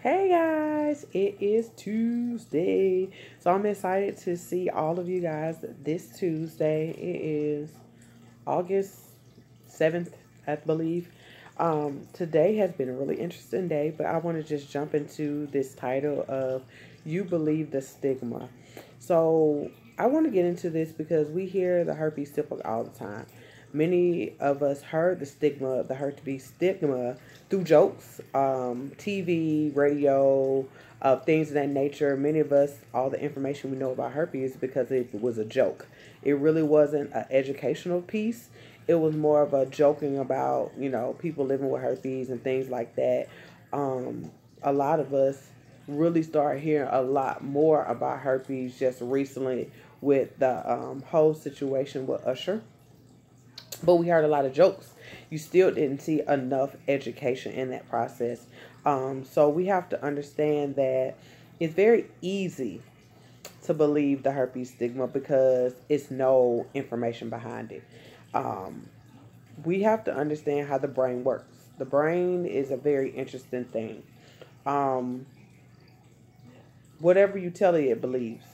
Hey guys, it is Tuesday. So I'm excited to see all of you guys this Tuesday. It is August 7th, I believe. Today has been a really interesting day, but I want to just jump into this title of You Believe the Stigma. So I want to get into this because we hear the herpes stigma all the time. Many of us heard the herpes stigma through jokes, TV, radio, things of that nature. Many of us, all the information we know about herpes because it was a joke. It really wasn't an educational piece. It was more of a joking about, people living with herpes and things like that. A lot of us really start hearing a lot more about herpes just recently with the whole situation with Usher, but we heard a lot of jokes. You still didn't see enough education in that process. So we have to understand that it's very easy to believe the herpes stigma because it's no information behind it. Um, we have to understand how the brain works. The brain is a very interesting thing. Um, Whatever you tell it, it believes.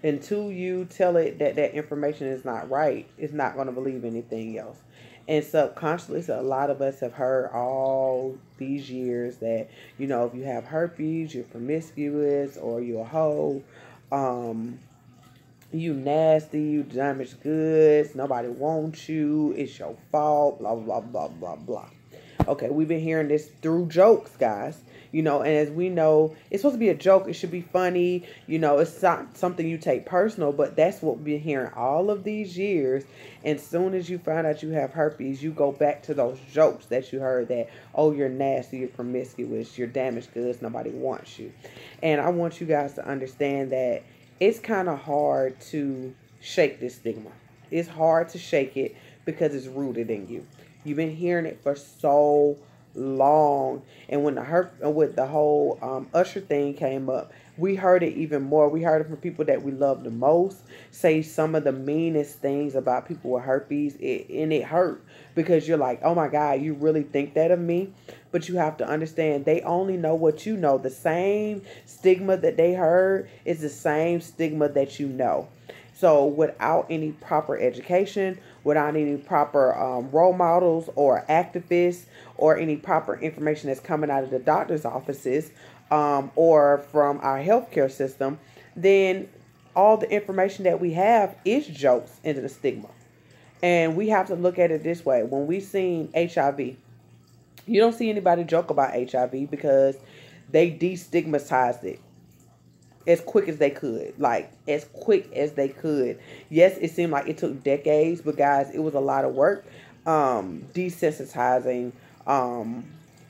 Until you tell it that that information is not right, it's not going to believe anything else. And subconsciously, so a lot of us have heard all these years that, if you have herpes, you're promiscuous or you're a hoe, um, you nasty, you damaged goods, nobody wants you, it's your fault, blah, blah, blah, blah, blah. Okay, we've been hearing this through jokes, guys. And as we know, it's supposed to be a joke. It should be funny. It's not something you take personal, but that's what we've been hearing all of these years. And as soon as you find out you have herpes, you go back to those jokes that you heard that, oh, you're nasty, you're promiscuous, you're damaged goods, nobody wants you. And I want you guys to understand that it's kind of hard to shake this stigma. It's hard to shake it because it's rooted in you. You've been hearing it for so long, and when with the whole Usher thing came up, we heard it even more. We heard it from people that we love the most say some of the meanest things about people with herpes, and it hurt because you're like, oh my God, you really think that of me? But you have to understand they only know what you know. The same stigma that they heard is the same stigma that you know. So without any proper education, without any proper role models or activists or any proper information that's coming out of the doctor's offices or from our healthcare system, then all the information that we have is jokes into the stigma. And we have to look at it this way. When we seen HIV, you don't see anybody joke about HIV because they destigmatized it as quick as they could. Like, as quick as they could. Yes, it seemed like it took decades, but guys, it was a lot of work. Desensitizing, or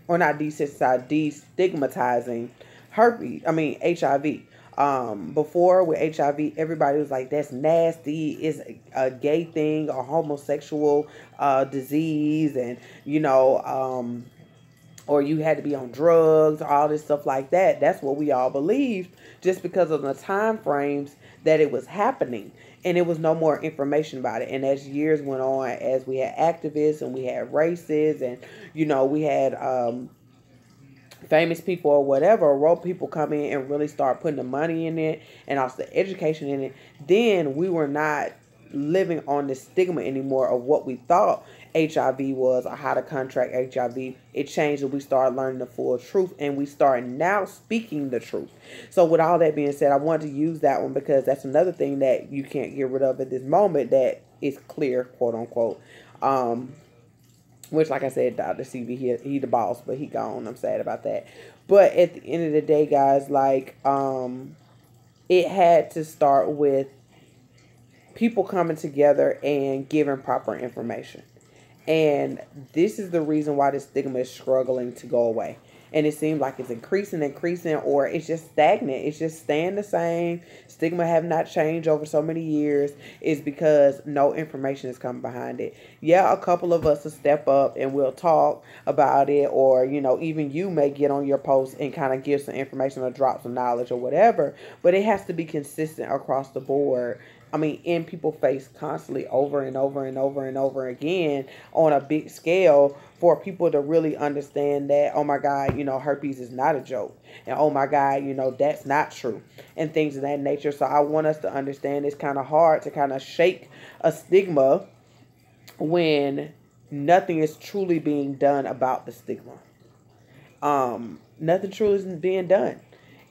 not desensitizing, destigmatizing HIV. Before with HIV, everybody was like, that's nasty, it's a gay thing, a homosexual disease, and or you had to be on drugs, all this stuff like that. That's what we all believed just because of the time frames that it was happening. And it was no more information about it. And as years went on, as we had activists and we had races and, we had famous people or whatever, rope people come in and really start putting the money in it and also the education in it, then we were not living on the stigma anymore of what we thought HIV was or how to contract HIV. It changed and we started learning the full truth, and we start now speaking the truth. So with all that being said, I wanted to use that one because that's another thing that you can't get rid of at this moment that is clear, quote unquote. Which, like I said, Dr. CV, he the boss, but he gone. I'm sad about that. But at the end of the day, guys, like, it had to start with people coming together and giving proper information. And this is the reason why the stigma is struggling to go away. And it seems like it's increasing, or it's just stagnant. It's just staying the same. Stigma have not changed over so many years. Is because no information is coming behind it. Yeah, a couple of us will step up and we'll talk about it, or even you may get on your post and kind of give some information or drop some knowledge or whatever. But it has to be consistent across the board. in people's face constantly over and over and over and over again on a big scale for people to really understand that, oh my God, herpes is not a joke. And oh my God, that's not true. And things of that nature. So I want us to understand it's kind of hard to kind of shake a stigma when nothing is truly being done about the stigma. Nothing truly is being done.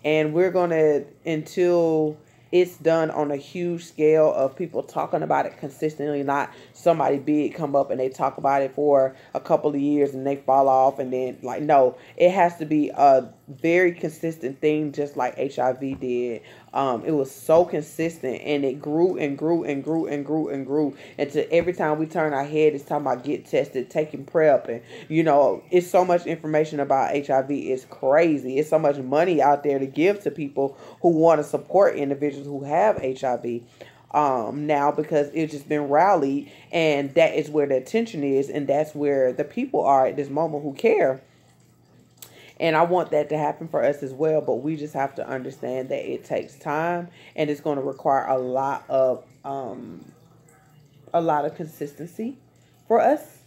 And we're going to, until it's done on a huge scale of people talking about it consistently, not somebody big come up and they talk about it for a couple of years and they fall off, and then no, it has to be a very consistent thing, just like HIV did. It was so consistent, and it grew and grew and grew and grew and grew until every time we turn our head, it's talking about get tested, taking PrEP, and it's so much information about HIV. It's crazy. It's so much money out there to give to people who want to support individuals who have HIV. Now, because it's just been rallied, and that is where the attention is, and that's where the people are at this moment who care. And I want that to happen for us as well, but we just have to understand that it takes time, and it's going to require a lot of consistency for us,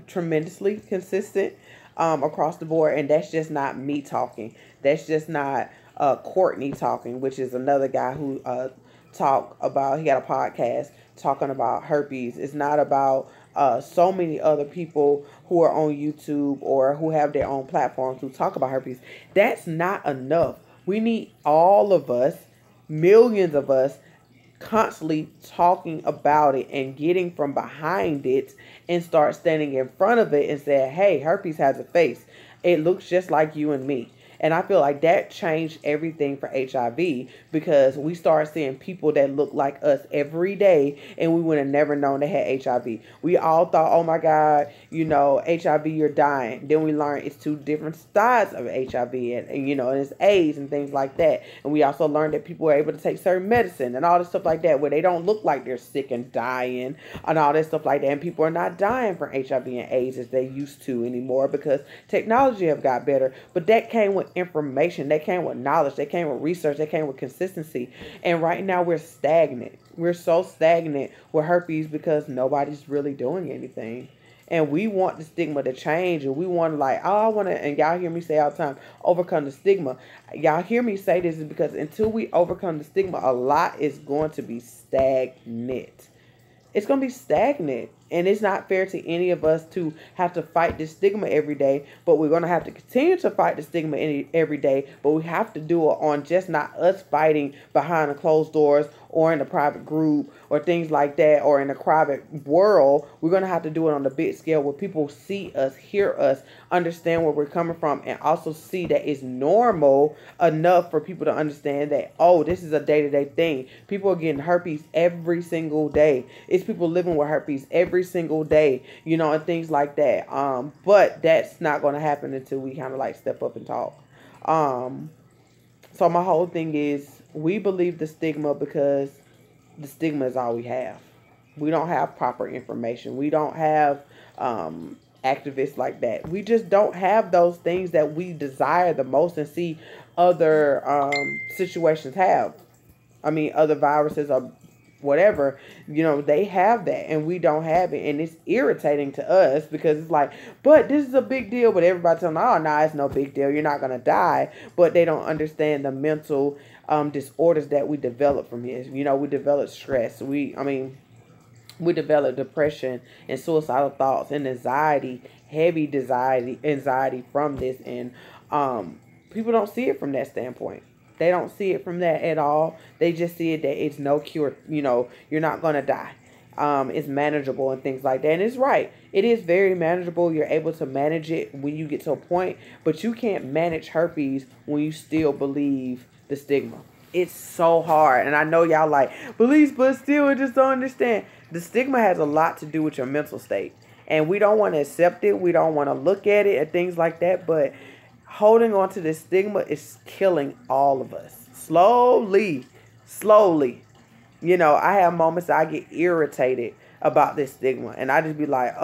tremendously consistent across the board. And that's just not me talking. That's just not Courtney talking, which is another guy who he got a podcast talking about herpes. It's not about so many other people who are on YouTube or who have their own platforms who talk about herpes. That's not enough. We need all of us, millions of us, constantly talking about it and getting from behind it and start standing in front of it and say, hey, herpes has a face. It looks just like you and me. And I feel like that changed everything for HIV, because we started seeing people that look like us every day, and we would have never known they had HIV. We all thought, oh my God, HIV, you're dying. Then we learned it's two different sides of HIV, and it's AIDS and things like that. And we also learned that people are able to take certain medicine and all this stuff like that, where they don't look like they're sick and dying and all this stuff like that. And people are not dying from HIV and AIDS as they used to anymore, because technology have got better. But that came with information, that came with knowledge, that came with research, that came with consistency. And right now we're stagnant. We're so stagnant with herpes because nobody's really doing anything. And we want the stigma to change, and we want to and y'all hear me say all the time, overcome the stigma. Y'all hear me say this is because until we overcome the stigma, a lot is going to be stagnant. It's going to be stagnant. And it's not fair to any of us to have to fight this stigma every day, but we're going to have to continue to fight the stigma every day, but we have to do it on just not us fighting behind the closed doors or in a private group or things like that, or in a private world. We're going to have to do it on the big scale where people see us, hear us, understand where we're coming from, and also see that it's normal enough for people to understand that, oh, this is a day-to-day thing. People are getting herpes every single day. It's people living with herpes every single day, and things like that. But that's not going to happen until we kind of step up and talk. So my whole thing is, we believe the stigma because the stigma is all we have. We don't have proper information. We don't have activists like that. We just don't have those things that we desire the most and see other situations have. Other viruses or whatever, they have that and we don't have it, and it's irritating to us because it's like, but this is a big deal, but everybody telling them, oh no, it's no big deal, you're not gonna die. But they don't understand the mental disorders that we develop from this. We develop stress, we develop depression and suicidal thoughts and anxiety, heavy anxiety from this, and people don't see it from that standpoint. They don't see it from that at all. They just see it that it's no cure. You're not going to die. It's manageable and things like that. And it's right. It is very manageable. You're able to manage it when you get to a point. But you can't manage herpes when you still believe the stigma. It's so hard. And I know y'all believe, but still I just don't understand. The stigma has a lot to do with your mental state. And we don't want to accept it. We don't want to look at it and things like that. But holding on to this stigma is killing all of us. Slowly. I have moments that I get irritated about this stigma. And I just be like,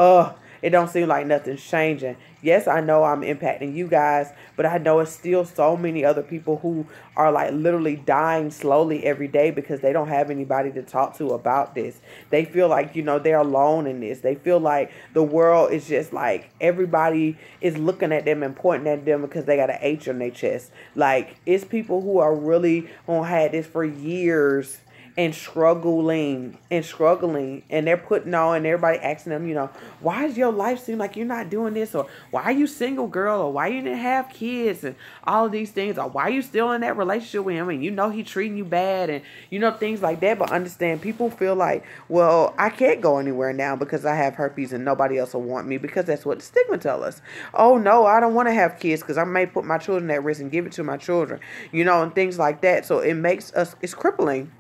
It don't seem like nothing's changing. Yes, I know I'm impacting you guys, but I know it's still so many other people who are like literally dying slowly every day because they don't have anybody to talk to about this. They feel like, they're alone in this. They feel like the world is just like everybody is looking at them and pointing at them because they got an H on their chest. Like, it's people who are really on had this for years and struggling, and they're putting on, and everybody asking them, why does your life seem like you're not doing this, or why are you single, girl, or why you didn't have kids, and all of these things, or why are you still in that relationship with him, and he treating you bad, and things like that. But understand, people feel like, well, I can't go anywhere now because I have herpes and nobody else will want me, because that's what the stigma tell us. Oh no, I don't want to have kids because I may put my children at risk and give it to my children, and things like that. So it makes us, it's crippling.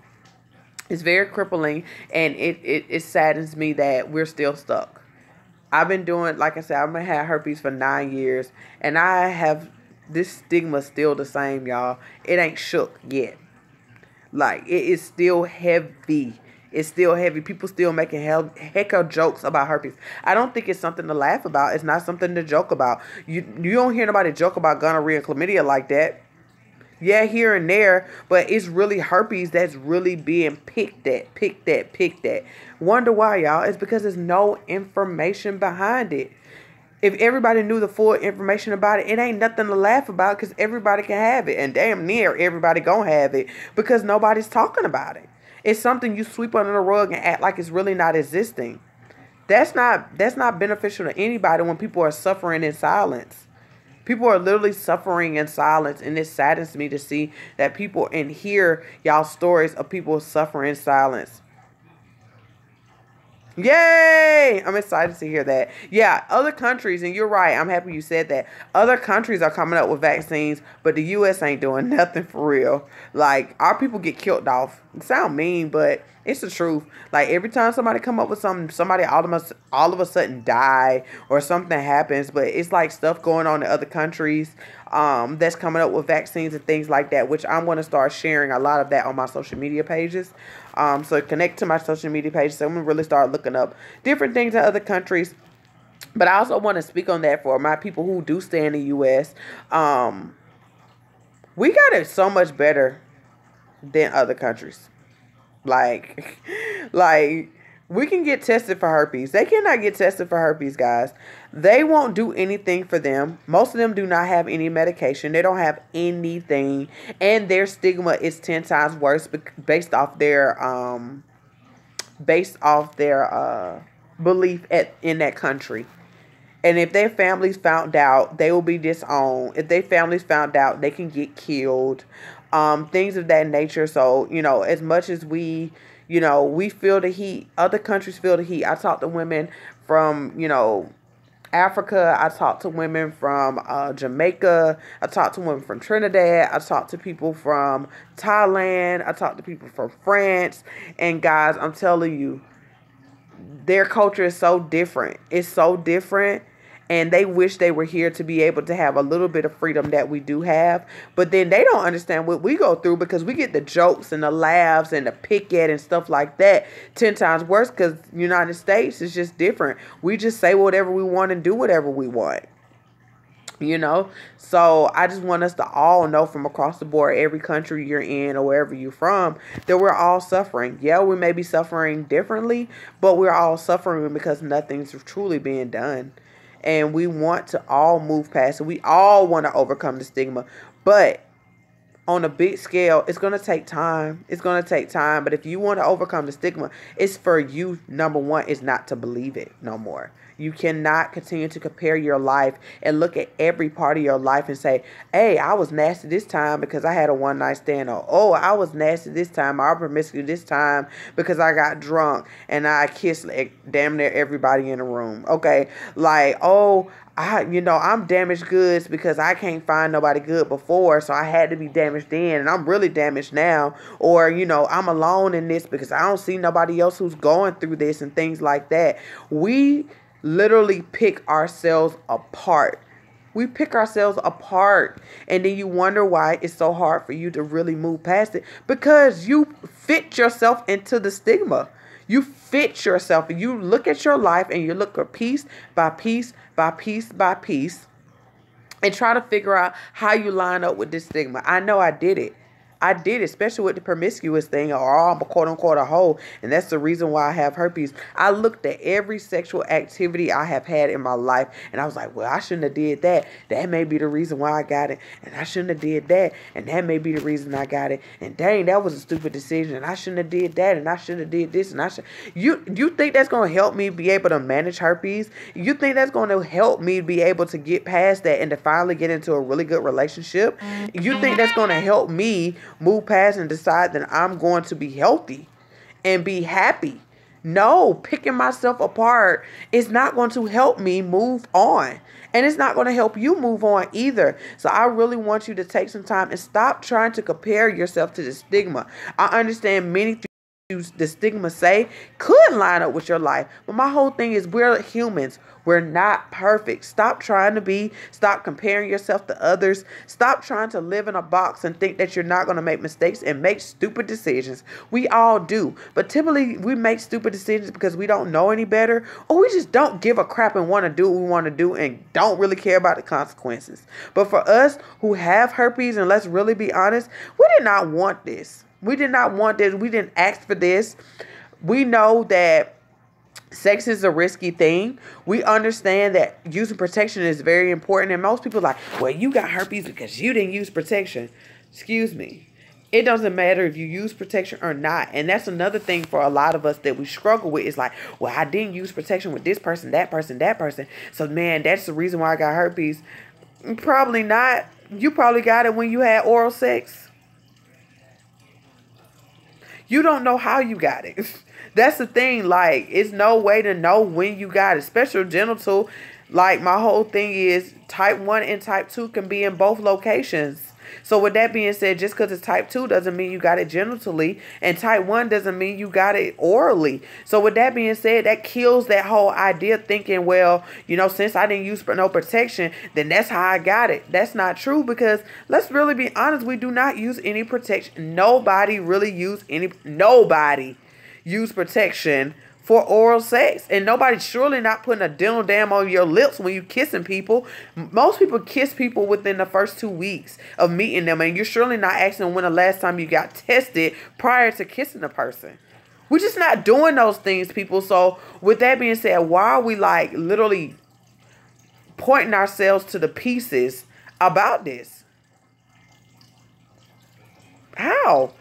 It's very crippling, and it saddens me that we're still stuck. I've been doing, like I said, I've been had herpes for 9 years, and I have this stigma still the same, y'all. It ain't shook yet. Like, it is still heavy. It's still heavy. People still making heck of jokes about herpes. I don't think it's something to laugh about. It's not something to joke about. You don't hear nobody joke about gonorrhea and chlamydia like that. Yeah, here and there, but it's really herpes that's really being picked at. Wonder why, y'all? It's because there's no information behind it. If everybody knew the full information about it, it ain't nothing to laugh about because everybody can have it. And damn near everybody gonna have it because nobody's talking about it. It's something you sweep under the rug and act like it's really not existing. That's not beneficial to anybody when people are suffering in silence. People are literally suffering in silence, and it saddens me to see that people and hear y'all stories of people suffering in silence. Yay! I'm excited to hear that. Yeah, other countries, and you're right, I'm happy you said that. Other countries are coming up with vaccines, but the U.S. ain't doing nothing for real. Like, our people get killed off. It sound mean, but it's the truth. Like, every time somebody come up with something, somebody all of a sudden die or something happens. But it's like stuff going on in other countries that's coming up with vaccines and things like that, which I'm going to start sharing a lot of that on my social media pages. So connect to my social media pages. So I'm going to really start looking up different things in other countries. But I also want to speak on that for my people who do stay in the U.S. We got it so much better than other countries. Like, we can get tested for herpes. They cannot get tested for herpes, guys. They won't do anything for them. Most of them do not have any medication. They don't have anything. And their stigma is 10 times worse based off their belief in that country. And if their families found out, they will be disowned. If their families found out, they can get killed. Things of that nature. So, as much as we feel the heat, other countries feel the heat. I talk to women from, Africa. I talk to women from Jamaica. I talk to women from Trinidad. I talk to people from Thailand. I talk to people from France. And guys, I'm telling you, their culture is so different. It's so different. And they wish they were here to be able to have a little bit of freedom that we do have. But then they don't understand what we go through because we get the jokes and the laughs and the pick at and stuff like that 10 times worse because United States is just different. We just say whatever we want and do whatever we want. So I just want us to all know from across the board, every country you're in or wherever you're from, that we're all suffering. Yeah, we may be suffering differently, but we're all suffering because nothing's truly being done. And we want to all move past it. We all want to overcome the stigma. But on a big scale, it's going to take time. It's going to take time. But if you want to overcome the stigma, it's for you, number one, is not to believe it no more. You cannot continue to compare your life and look at every part of your life and say, hey, I was nasty this time because I had a one-night stand. Or, oh, I was nasty this time. I was promiscuous this time because I got drunk and I kissed damn near everybody in the room. Okay, like, oh, I'm damaged goods because I can't find nobody good before, so I had to be damaged then, and I'm really damaged now. Or, I'm alone in this because I don't see nobody else who's going through this and things like that. We literally pick ourselves apart. We pick ourselves apart, and then you wonder why it's so hard for you to really move past it because you fit yourself into the stigma. You fit yourself, and you look at your life, and you look at piece by piece by piece by piece, and try to figure out how you line up with this stigma. I know I did it. I did, especially with the promiscuous thing, or I'm a quote unquote a hoe, and that's the reason why I have herpes. I looked at every sexual activity I have had in my life, and I was like, well, I shouldn't have did that. That may be the reason why I got it, and I shouldn't have did that, and that may be the reason I got it. And dang, that was a stupid decision, and I shouldn't have did that, and I should have did this, and I should. You think that's gonna help me be able to manage herpes? You think that's gonna help me be able to get past that and to finally get into a really good relationship? You think that's gonna help me move past and decide that I'm going to be healthy and be happy? No, picking myself apart is not going to help me move on. And it's not going to help you move on either. So I really want you to take some time and stop trying to compare yourself to the stigma. I understand many things the stigma say could line up with your life, but my whole thing is we're humans. We're not perfect. Stop trying to be. Stop comparing yourself to others. Stop trying to live in a box and think that you're not going to make mistakes and make stupid decisions. We all do, but typically we make stupid decisions because we don't know any better, or we just don't give a crap and want to do what we want to do and don't really care about the consequences. But for us who have herpes, and let's really be honest, we did not want this. We did not want this. We didn't ask for this. We know that sex is a risky thing. We understand that using protection is very important. And most people are like, well, you got herpes because you didn't use protection. Excuse me. It doesn't matter if you use protection or not. And that's another thing for a lot of us that we struggle with. Is like, well, I didn't use protection with this person, that person, that person. So, man, that's the reason why I got herpes. Probably not. You probably got it when you had oral sex. You don't know how you got it. That's the thing. Like, it's no way to know when you got it. Special genital, like, my whole thing is type 1 and type 2 can be in both locations. So with that being said, just because it's type 2 doesn't mean you got it genitally, and type 1 doesn't mean you got it orally. So with that being said, that kills that whole idea thinking, well, you know, since I didn't use no protection, then that's how I got it. That's not true, because let's really be honest, we do not use any protection. Nobody use protection for oral sex. And nobody's surely not putting a dental dam on your lips when you kissing people. Most people kiss people within the first 2 weeks of meeting them. And you're surely not asking when the last time you got tested prior to kissing a person. We're just not doing those things, people. So with that being said, why are we like literally pointing ourselves to the pieces about this? How?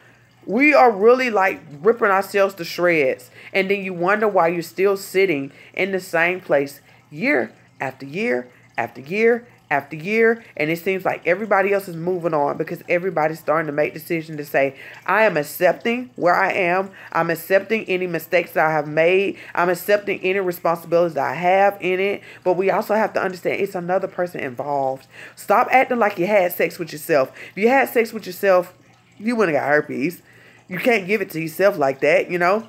We are really like ripping ourselves to shreds. And then you wonder why you're still sitting in the same place year after year after year after year. And it seems like everybody else is moving on because everybody's starting to make decisions to say, I am accepting where I am. I'm accepting any mistakes that I have made. I'm accepting any responsibilities that I have in it. But we also have to understand it's another person involved. Stop acting like you had sex with yourself. If you had sex with yourself, you wouldn't have got herpes. You can't give it to yourself like that, you know,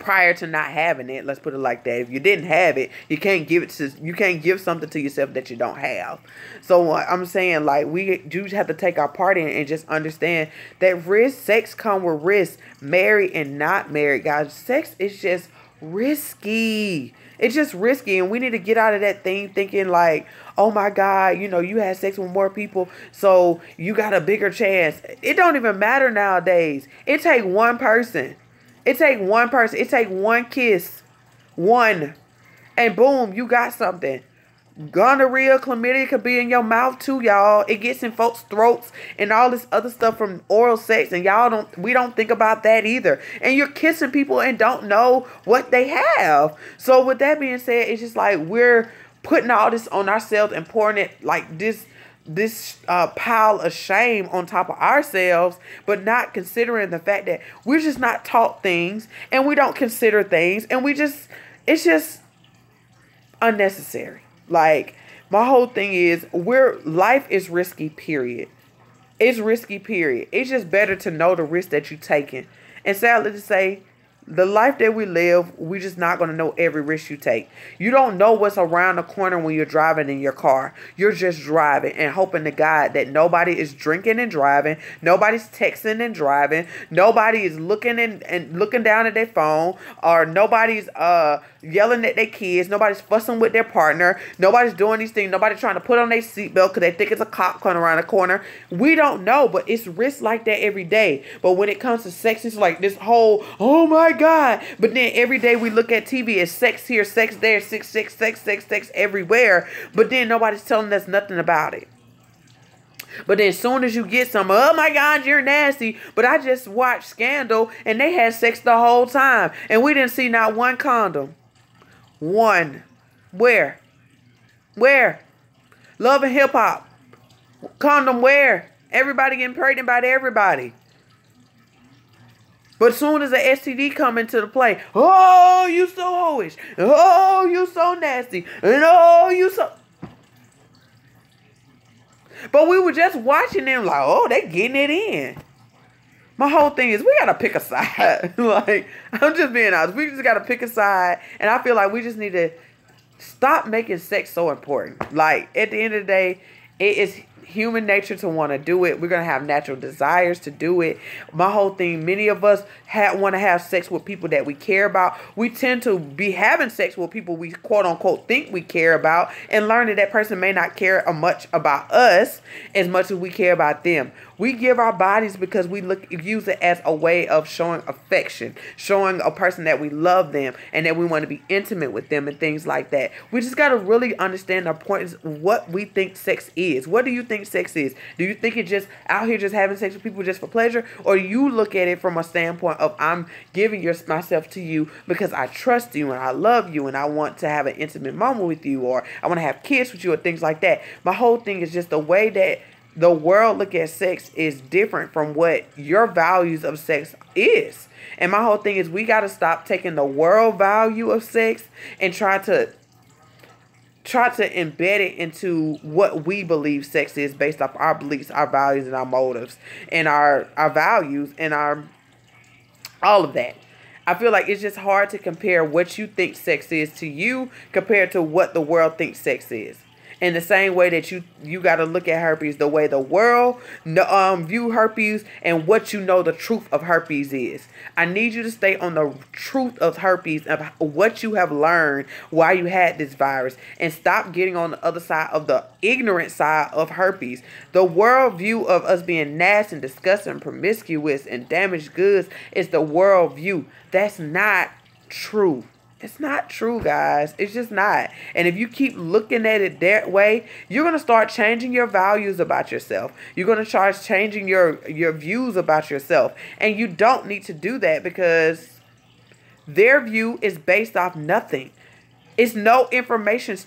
prior to not having it. Let's put it like that. If you didn't have it, you can't give something to yourself that you don't have. So I'm saying, like, we do have to take our part in and just understand that sex come with risk, married and not married, guys. Sex is just risky. It's just risky, and we need to get out of that thing thinking like, oh my God, you know, you had sex with more people, so you got a bigger chance. It don't even matter nowadays. It take one person. It take one person. It take one kiss. One. And boom, you got something. Gonorrhea, chlamydia could be in your mouth too, y'all. It gets in folks' throats and all this other stuff from oral sex, and we don't think about that either. And you're kissing people and don't know what they have. So with that being said, it's just like we're putting all this on ourselves and pouring it like this pile of shame on top of ourselves, but not considering the fact that we're just not taught things, and we don't consider things, and it's just unnecessary. Like, my whole thing is life is risky, period. It's risky, period. It's just better to know the risk that you're taking. And sadly to say, The life that we live, we just not going to know every risk you take. You don't know what's around the corner when you're driving in your car. You're just driving and hoping to God that nobody is drinking and driving. Nobody's texting and driving. Nobody is looking and looking down at their phone. Or nobody's yelling at their kids. Nobody's fussing with their partner. Nobody's doing these things. Nobody's trying to put on their seatbelt because they think it's a cop coming around the corner. We don't know, but it's risks like that every day. But when it comes to sex, it's like this whole, oh my God. But then every day we look at TV, it's sex here, sex there, sex everywhere. But then nobody's telling us nothing about it. But then as soon as you get some, oh my God, you're nasty. But I just watched Scandal and they had sex the whole time. And we didn't see not one condom. One. Where? Where? Love and Hip Hop. Condom where? Everybody getting pregnant by everybody. But as soon as the STD come into the play, oh, you so hoish. Oh, you so nasty. And oh, you so... But we were just watching them like, oh, they getting it in. My whole thing is we got to pick a side. Like, I'm just being honest. We just got to pick a side. And I feel like we just need to stop making sex so important. Like, at the end of the day, it is human nature to want to do it. We're going to have natural desires to do it. My whole thing, many of us want to have sex with people that we care about. We tend to be having sex with people we quote unquote think we care about and learn that that person may not care much about us as much as we care about them. We give our bodies because we use it as a way of showing affection, showing a person that we love them and that we want to be intimate with them and things like that. We just got to really understand the importance of what we think sex is. What do you think sex is? Do you think it's just out here just having sex with people just for pleasure? Or you look at it from a standpoint of I'm giving myself to you because I trust you and I love you and I want to have an intimate moment with you, or I want to have kids with you, or things like that. My whole thing is just the way that the world look at sex is different from what your values of sex is. And my whole thing is we got to stop taking the world value of sex and try to embed it into what we believe sex is based off our beliefs, our values, and our motives, and our values, and our all of that. I feel like it's just hard to compare what you think sex is to you compared to what the world thinks sex is. In the same way that you got to look at herpes the way the world view herpes and what you know the truth of herpes is. I need you to stay on the truth of herpes, of what you have learned while you had this virus, and stop getting on the other side of the ignorant side of herpes. The world view of us being nasty and disgusting, promiscuous, and damaged goods is the world view. That's not true. It's not true, guys. It's just not. And if you keep looking at it that way, you're going to start changing your values about yourself. You're going to start changing your views about yourself. And you don't need to do that because their view is based off nothing. It's no information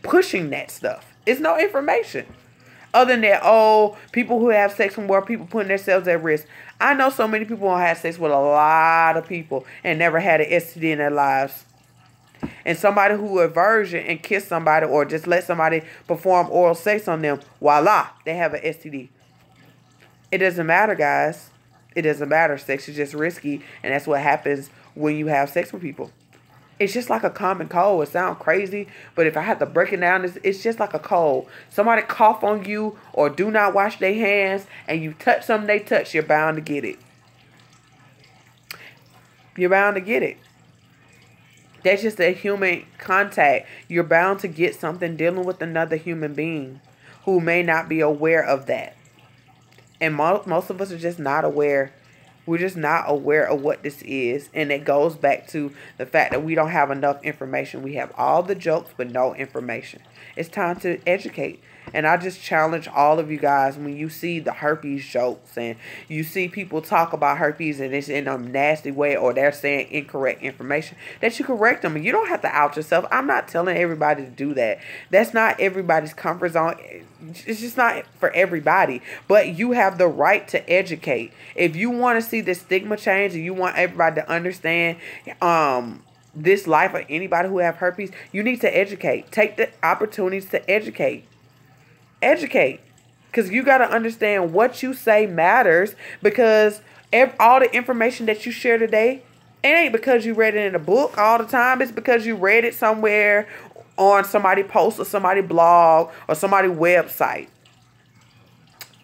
pushing that stuff. It's no information. Other than that, oh, people who have sex with more people putting themselves at risk. I know so many people who have sex with a lot of people and never had an STD in their lives. And somebody who a virgin and kiss somebody or just let somebody perform oral sex on them, voila, they have an STD. It doesn't matter, guys. It doesn't matter. Sex is just risky, and that's what happens when you have sex with people. It's just like a common cold. It sounds crazy, but if I had to break it down, it's just like a cold. Somebody cough on you or do not wash their hands and you touch something they touch, you're bound to get it. You're bound to get it. That's just a human contact. You're bound to get something dealing with another human being who may not be aware of that. And most of us are just not aware. We're just not aware of what this is. And it goes back to the fact that we don't have enough information. We have all the jokes, but no information. It's time to educate. And I just challenge all of you guys, when you see the herpes jokes and you see people talk about herpes and it's in a nasty way or they're saying incorrect information, that you correct them. And you don't have to out yourself. I'm not telling everybody to do that. That's not everybody's comfort zone. It's just not for everybody. But you have the right to educate. If you want to see the stigma change and you want everybody to understand this life of anybody who have herpes, you need to educate. Take the opportunities to educate. Educate, because you got to understand what you say matters, because all the information that you share today It ain't because you read it in a book all the time. It's because you read it somewhere on somebody post or somebody blog or somebody website.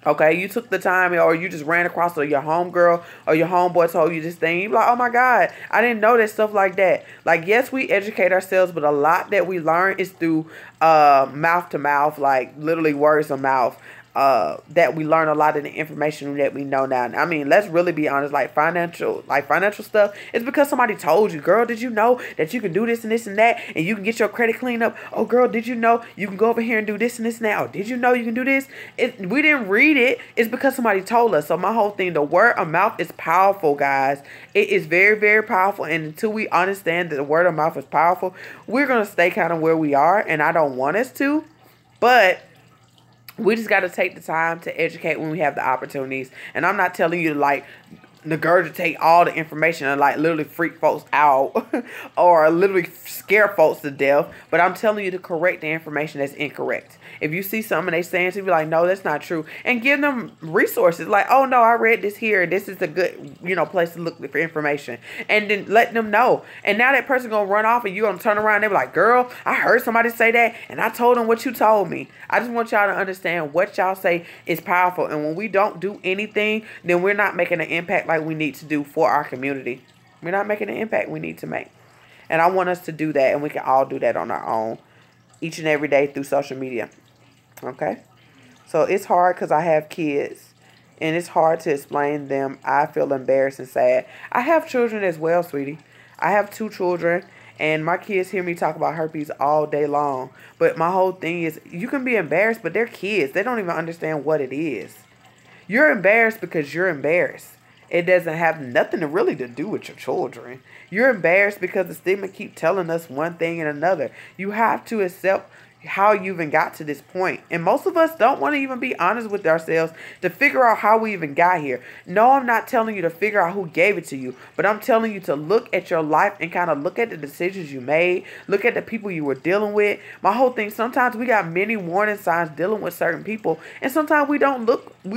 Okay, you took the time, or you just ran across, or your homegirl or your homeboy told you this thing. You're like, oh my God, I didn't know that, stuff like that. Like, yes, we educate ourselves, but a lot that we learn is through mouth to mouth, like literally words of mouth. That we learn a lot of the information that we know now. I mean, let's really be honest, like financial stuff, it's because somebody told you, girl, did you know that you can do this and that, and you can get your credit cleaned up? Oh, girl, did you know you can go over here and do this and this now? Did you know you can do this? We didn't read it. It's because somebody told us. So my whole thing, the word of mouth is powerful, guys. It is very, very powerful. And until we understand that the word of mouth is powerful, we're going to stay kind of where we are. And I don't want us to, but we just got to take the time to educate when we have the opportunities. And I'm not telling you to like regurgitate all the information and like literally freak folks out or literally scare folks to death. But I'm telling you to correct the information that's incorrect. If you see something they saying, to be like, no, that's not true. And give them resources. Like, oh, no, I read this here. This is a good, place to look for information. And then let them know. And now that person going to run off and you going to turn around and they be like, girl, I heard somebody say that. And I told them what you told me. I just want y'all to understand what y'all say is powerful. And when we don't do anything, then we're not making an impact like we need to do for our community. We're not making the impact we need to make. And I want us to do that. And we can all do that on our own each and every day through social media. Okay, so it's hard because I have kids, and it's hard to explain them. I feel embarrassed and sad. I have children as well, sweetie. I have 2 children, and my kids hear me talk about herpes all day long. But my whole thing is, you can be embarrassed, but they're kids. They don't even understand what it is. You're embarrassed because you're embarrassed. It doesn't have nothing really to do with your children. You're embarrassed because the stigma keep telling us one thing and another. You have to accept how you even got to this point. And most of us don't want to even be honest with ourselves to figure out how we even got here. No, I'm not telling you to figure out who gave it to you, but I'm telling you to look at your life and kind of look at the decisions you made, look at the people you were dealing with. My whole thing, sometimes we got many warning signs dealing with certain people, and sometimes we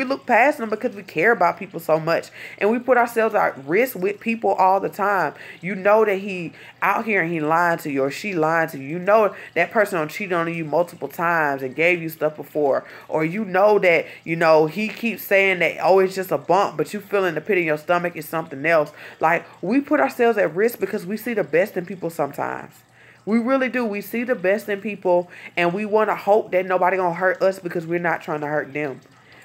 look past them because we care about people so much, and we put ourselves at risk with people all the time. You know that he out here and he lying to you, or she lying to you. You know that person on cheated on you multiple times and gave you stuff before, or you know that he keeps saying that, oh, it's just a bump, but you feel in the pit of your stomach is something else. Like, we put ourselves at risk because we see the best in people sometimes. We really do. We see the best in people, and we want to hope that nobody gonna hurt us because we're not trying to hurt them.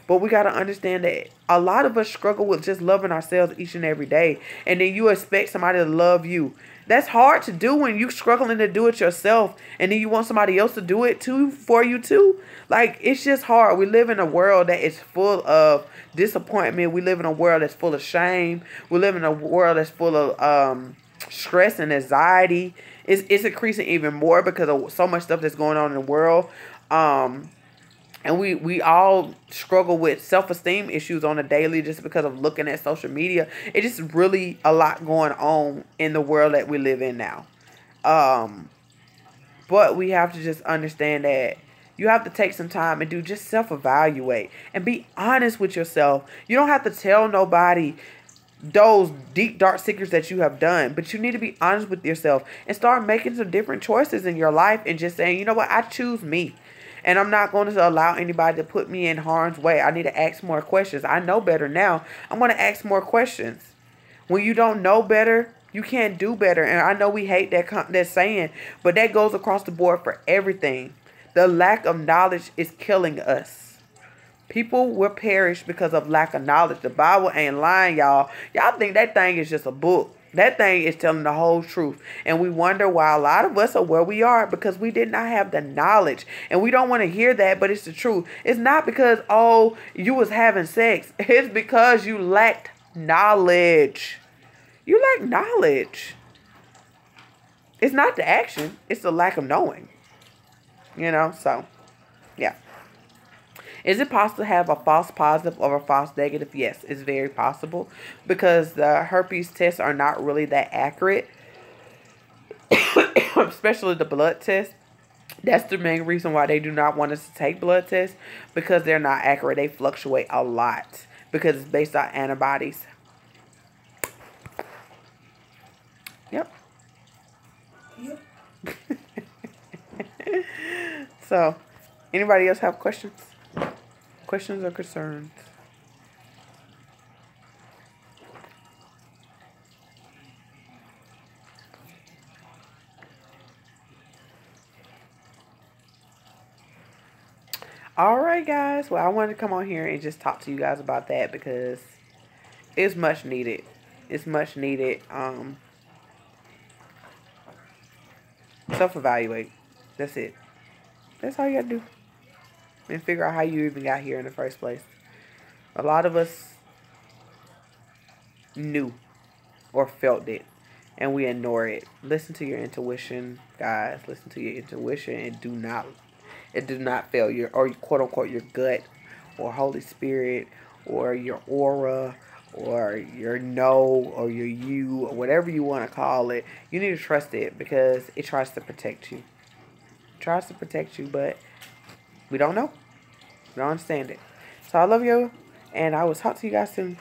But we got to understand that a lot of us struggle with just loving ourselves each and every day, and then you expect somebody to love you. That's hard to do when you're struggling to do it yourself, and then you want somebody else to do it too for you too. Like, it's just hard. We live in a world that is full of disappointment. We live in a world that's full of shame. We live in a world that's full of stress and anxiety. It's increasing even more because of so much stuff that's going on in the world. And we all struggle with self-esteem issues on a daily just because of looking at social media. It is really a lot going on in the world that we live in now. But we have to just understand that you have to take some time and just self-evaluate and be honest with yourself. You don't have to tell nobody those deep, dark secrets that you have done, but you need to be honest with yourself and start making some different choices in your life and just saying, you know what, I choose me. And I'm not going to allow anybody to put me in harm's way. I need to ask more questions. I know better now. I'm going to ask more questions. When you don't know better, you can't do better. And I know we hate that saying, but that goes across the board for everything. The lack of knowledge is killing us. People will perish because of lack of knowledge. The Bible ain't lying, y'all. Y'all think that thing is just a book. That thing is telling the whole truth. And we wonder why a lot of us are where we are because we did not have the knowledge. And we don't want to hear that, but it's the truth. It's not because, oh, you was having sex. It's because you lacked knowledge. You lack knowledge. It's not the action. It's the lack of knowing. So, yeah. Is it possible to have a false positive or a false negative? Yes, it's very possible because the herpes tests are not really that accurate, especially the blood test. That's the main reason why they do not want us to take blood tests, because they're not accurate. They fluctuate a lot because it's based on antibodies. So, anybody else have questions? Questions or concerns? All right, guys. Well, I wanted to come on here and just talk to you guys about that because it's much needed. It's much needed. Self-evaluate. That's it. That's all you gotta do. And figure out how you even got here in the first place. A lot of us knew or felt it, and we ignore it. Listen to your intuition, guys. Listen to your intuition, and do not fail your, or quote unquote, your gut, or Holy Spirit, or your aura, or your no, or your you, or whatever you want to call it. You need to trust it because it tries to protect you. It tries to protect you, but we don't know. We don't understand it. So I love you, and I will talk to you guys soon.